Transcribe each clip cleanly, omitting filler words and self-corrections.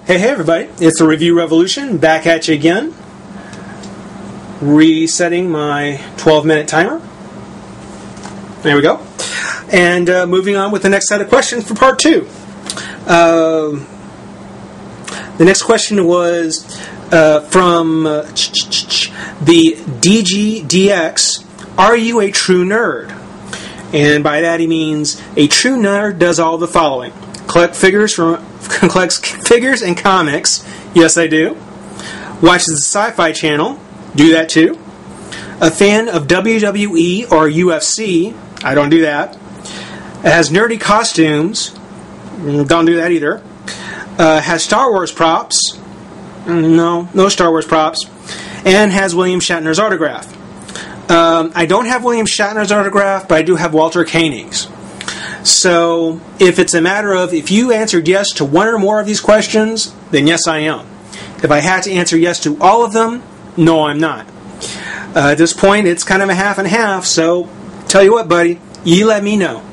Hey everybody, it's the Review Revolution, back at you again. Resetting my 12-minute timer. There we go. And moving on with the next set of questions for part 2. The next question was from the DGDX, are you a true nerd? And by that he means, a true nerd does all the following. Collects figures and comics. Yes, I do. Watches the Sci-Fi Channel. Do that too. A fan of WWE or UFC. I don't do that. Has nerdy costumes. Don't do that either. Has Star Wars props. No Star Wars props. And has William Shatner's autograph. I don't have William Shatner's autograph, but I do have Walter Koenig's. So, if it's a matter of, if you answered yes to one or more of these questions, then yes, I am. If I had to answer yes to all of them, no, I'm not. At this point, it's kind of a half and half, so tell you what, buddy, you let me know.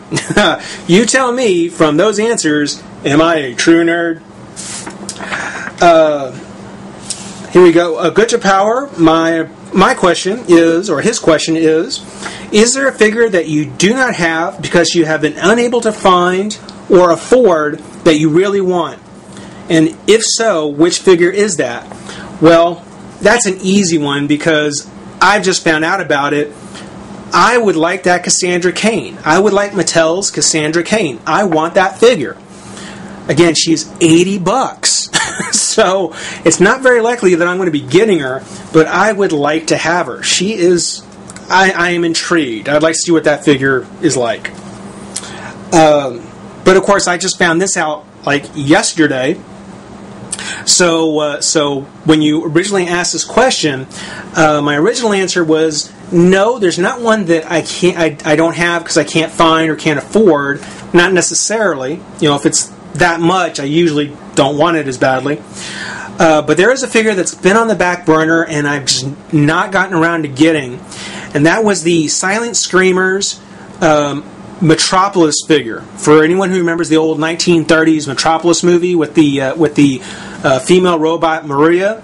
You tell me from those answers, am I a true nerd? Here we go. Good to Power, my question is, or his question is there a figure that you do not have because you have been unable to find or afford that you really want? And if so, which figure is that? Well, that's an easy one because I've just found out about it. I would like that Cassandra Cain. I would like Mattel's Cassandra Cain. I want that figure. Again, she's $80. So it's not very likely that I'm going to be getting her, but I would like to have her. She is... I am intrigued. I'd like to see what that figure is like. But of course, I just found this out like yesterday. So when you originally asked this question, my original answer was no. There's not one that I don't have because I can't find or can't afford. Not necessarily. You know, if it's that much, I usually don't want it as badly. But there is a figure that's been on the back burner and I've just not gotten around to getting, and that was the Silent Screamers Metropolis figure. For anyone who remembers the old 1930s Metropolis movie with the female robot Maria,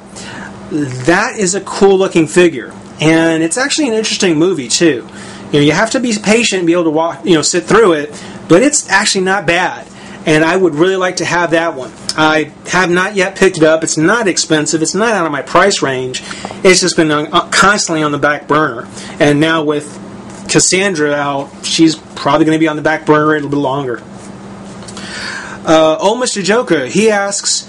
that is a cool looking figure, and it's actually an interesting movie too. You know, you have to be patient and be able to walk, sit through it, but it's actually not bad. And I would really like to have that one. I have not yet picked it up. It's not expensive. It's not out of my price range. It's just been constantly on the back burner. And now with Cassandra out, she's probably going to be on the back burner a little bit longer. Mr. Joker, he asks,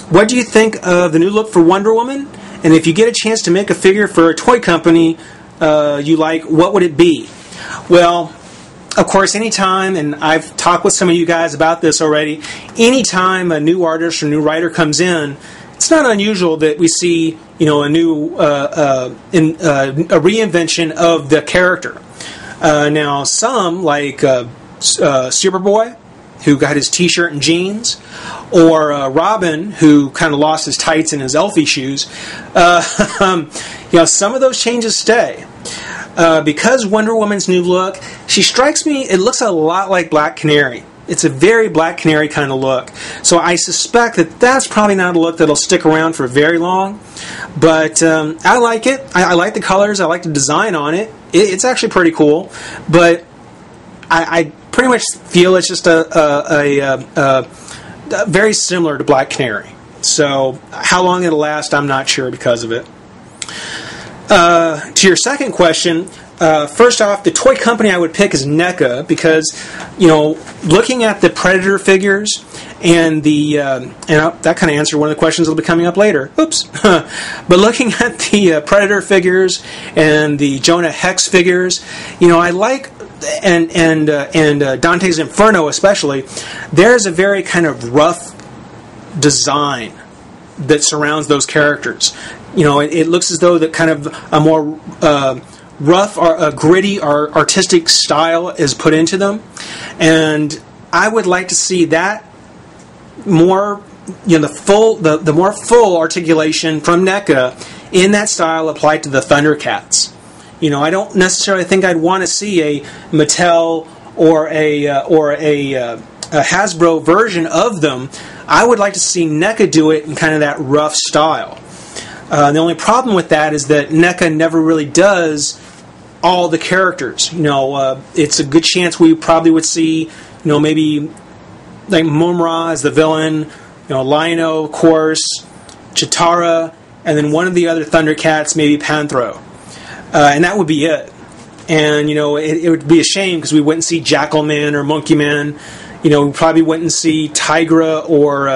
what do you think of the new look for Wonder Woman? And if you get a chance to make a figure for a toy company you like, what would it be? Well, of course, anytime, and I've talked with some of you guys about this already, anytime a new artist or new writer comes in, it's not unusual that we see, a new a reinvention of the character. Now, some, like Superboy, who got his t-shirt and jeans, or Robin, who kind of lost his tights and his elfie shoes, some of those changes stay. Because Wonder Woman's new look, she strikes me, it looks a lot like Black Canary. It's a very Black Canary kind of look. So I suspect that that's probably not a look that'll stick around for very long. But I like it. I like the colors. I like the design on it. It's actually pretty cool. But I pretty much feel it's just a very similar to Black Canary. So how long it'll last, I'm not sure because of it. To your second question, first off, the toy company I would pick is NECA because, looking at the Predator figures and that kind of answered one of the questions that will be coming up later. Oops. But looking at the Predator figures and the Jonah Hex figures, I like, and Dante's Inferno especially, there's a very kind of rough design that surrounds those characters. It looks as though that kind of a more rough or a gritty or artistic style is put into them, and I would like to see that more, the more full articulation from NECA in that style applied to the Thundercats. I don't necessarily think I'd want to see a Mattel or a Hasbro version of them I would like to see NECA do it in kind of that rough style. The only problem with that is that NECA never really does all the characters. It's a good chance we probably would see, maybe like Mumm-Ra as the villain, Lion-O, of course, Cheetara, and then one of the other Thundercats, maybe Panthro. And that would be it. And, it would be a shame because we wouldn't see Jackalman or Monkey Man. We probably wouldn't see Tigra or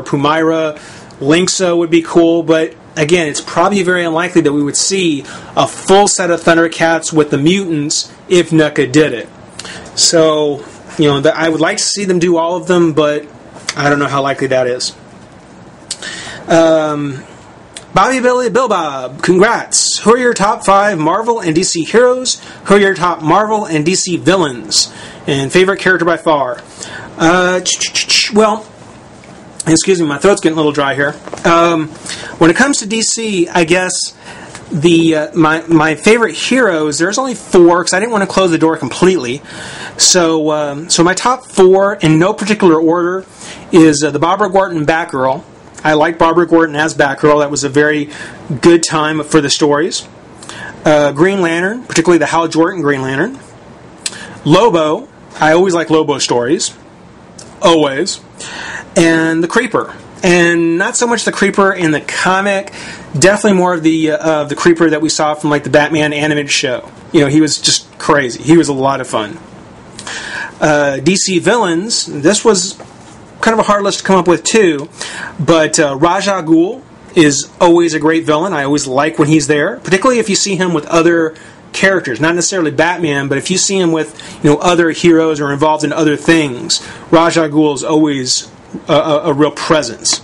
Pumaira. Lynxa would be cool, but again, it's probably very unlikely that we would see a full set of Thundercats with the mutants if NECA did it. So, I would like to see them do all of them, but I don't know how likely that is. Bobby Billy Bill Bob, congrats. Who are your top 5 Marvel and DC heroes? Who are your top Marvel and DC villains? And favorite character by far? Well, excuse me, my throat's getting a little dry here. When it comes to DC, I guess my favorite heroes, there's only 4 because I didn't want to close the door completely. So my top 4 in no particular order is the Barbara Gordon Batgirl. I like Barbara Gordon as Batgirl. That was a very good time for the stories. Green Lantern, particularly the Hal Jordan Green Lantern. Lobo. I always like Lobo stories. Always. And the Creeper. And not so much the Creeper in the comic. Definitely more of the Creeper that we saw from like the Batman animated show. He was just crazy. He was a lot of fun. DC villains. This was kind of a hard list to come up with too, but Ra's al Ghul is always a great villain. I always like when he's there, particularly if you see him with other characters, not necessarily Batman, but if you see him with other heroes or involved in other things. Ra's al Ghul is always a real presence.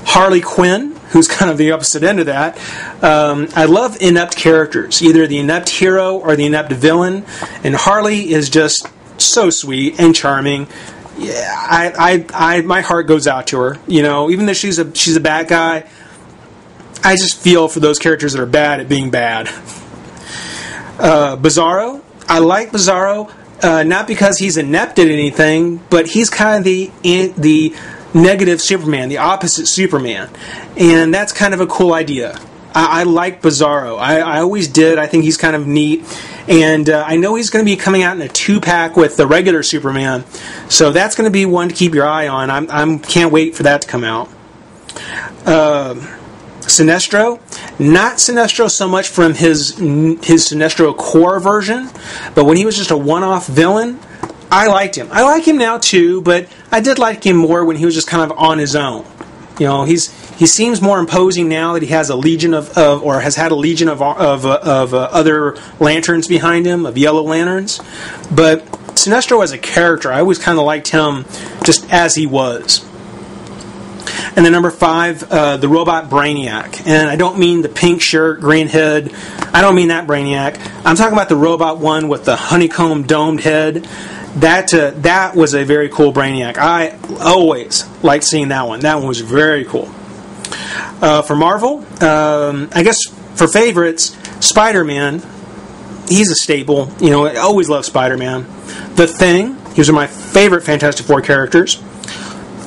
Harley Quinn, who's kind of the opposite end of that. I love inept characters, either the inept hero or the inept villain, and Harley is just so sweet and charming. Yeah, my heart goes out to her. Even though she's a bad guy, I just feel for those characters that are bad at being bad. Bizarro, I like Bizarro, not because he's inept at anything, but he's kind of the negative Superman, the opposite Superman, and that's kind of a cool idea. I like Bizarro. I always did. I think he's kind of neat. And I know he's going to be coming out in a 2-pack with the regular Superman. So that's going to be one to keep your eye on. I can't wait for that to come out. Sinestro. Not Sinestro so much from his Sinestro Corps version, but when he was just a one-off villain, I liked him. I like him now too, but I did like him more when he was just kind of on his own. He seems more imposing now that he has a legion or has had a legion of other lanterns behind him, of Yellow Lanterns. But Sinestro as a character, I always kind of liked him just as he was. And then number 5, the robot Brainiac. And I don't mean the pink shirt, green head. I don't mean that Brainiac. I'm talking about the robot one with the honeycomb domed head. That was a very cool Brainiac. I always liked seeing that one. That one was very cool. For Marvel, I guess for favorites, Spider-Man. He's a staple. I always loved Spider-Man. The Thing. He was one of my favorite Fantastic Four characters.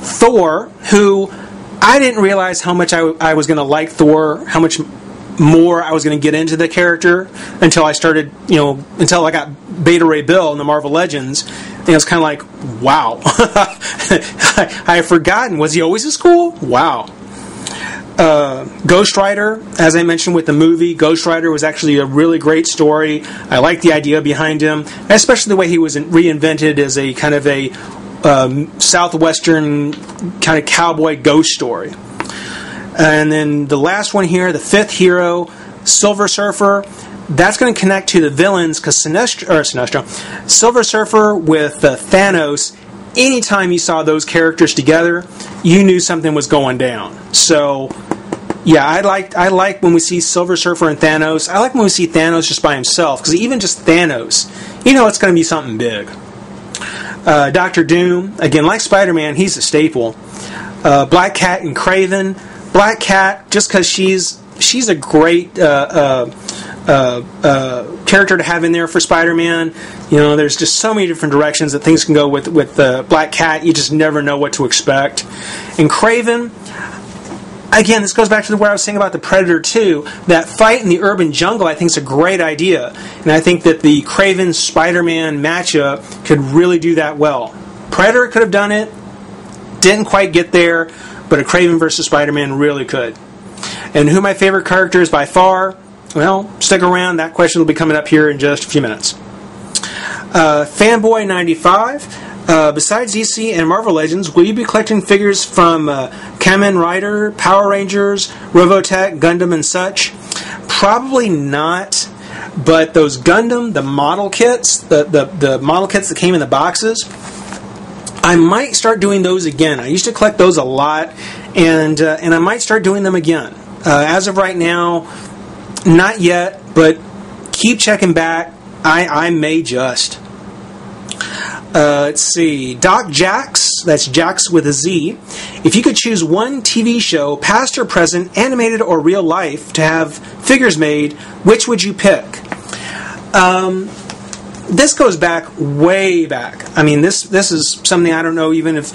Thor, who I didn't realize how much I was going to like Thor, how much more I was going to get into the character until I started, until I got Beta Ray Bill in the Marvel Legends. And it was kind of like, wow. I had forgotten. Was he always this cool? Wow. Ghost Rider, as I mentioned with the movie, Ghost Rider was actually a really great story. I liked the idea behind him, especially the way he was reinvented as a kind of a southwestern kind of cowboy ghost story. And then the last one here, the 5th hero, Silver Surfer. That's going to connect to the villains because Silver Surfer with Thanos. Anytime you saw those characters together, you knew something was going down. So, yeah, I like when we see Silver Surfer and Thanos. I like when we see Thanos just by himself because even just Thanos, it's going to be something big. Doctor Doom, again, like Spider-Man, he's a staple. Black Cat and Kraven. Black Cat, just because she's a great character to have in there for Spider-Man. You know, there's just so many different directions that things can go with Black Cat. You just never know what to expect. And Kraven, again, this goes back to what I was saying about the Predator 2. That fight in the urban jungle, I think, is a great idea. And I think that the Kraven Spider-Man matchup could really do that well. Predator could have done it. Didn't quite get there. But a Kraven versus Spider-Man really could. And who my favorite character is by far? Well, stick around. That question will be coming up here in just a few minutes. Fanboy95. Besides DC and Marvel Legends, will you be collecting figures from Kamen Rider, Power Rangers, Robotech, Gundam, and such? Probably not. But those Gundam, the model kits, the model kits that came in the boxes, I might start doing those again. I used to collect those a lot, and I might start doing them again. As of right now, not yet, but keep checking back. I may just. Let's see. Doc Jax, that's Jax with a Z. If you could choose one TV show, past or present, animated or real life, to have figures made, which would you pick? This goes back, way back. I mean, this is something I don't know even if...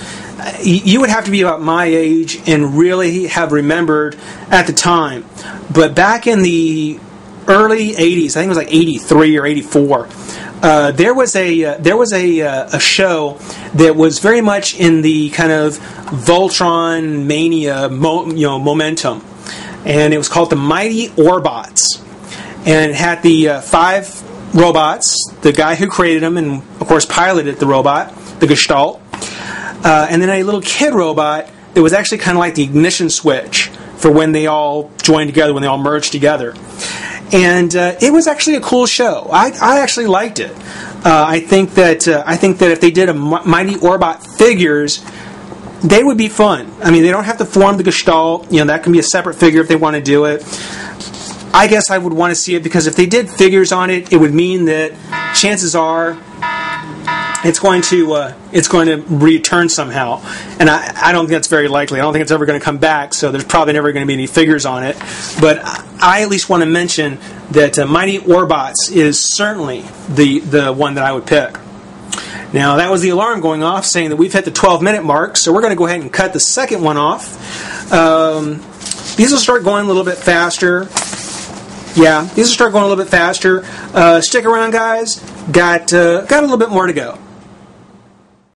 You would have to be about my age and really have remembered at the time. But back in the early 80s, I think it was like 83 or 84, there was a show that was very much in the kind of Voltron mania momentum. And it was called The Mighty Orbots. And it had the 5 robots, the guy who created them and, of course, piloted the robot, the Gestalt, and then a little kid robot that was actually kind of like the ignition switch for when they all joined together, when they all merged together. And it was actually a cool show. I actually liked it. I think that if they did a Mighty Orbot figures, they would be fun. I mean, they don't have to form the Gestalt. You know, that can be a separate figure if they want to do it. I guess I would want to see it because if they did figures on it, it would mean that chances are it's going to return somehow, and I don't think that's very likely. I don't think it's ever going to come back, so there's probably never going to be any figures on it. But I at least want to mention that Mighty Orbots is certainly the one that I would pick. Now, that was the alarm going off saying that we've hit the 12-minute mark, so we're going to go ahead and cut the second one off. These will start going a little bit faster. Yeah, these will start going a little bit faster. Stick around, guys. Got a little bit more to go.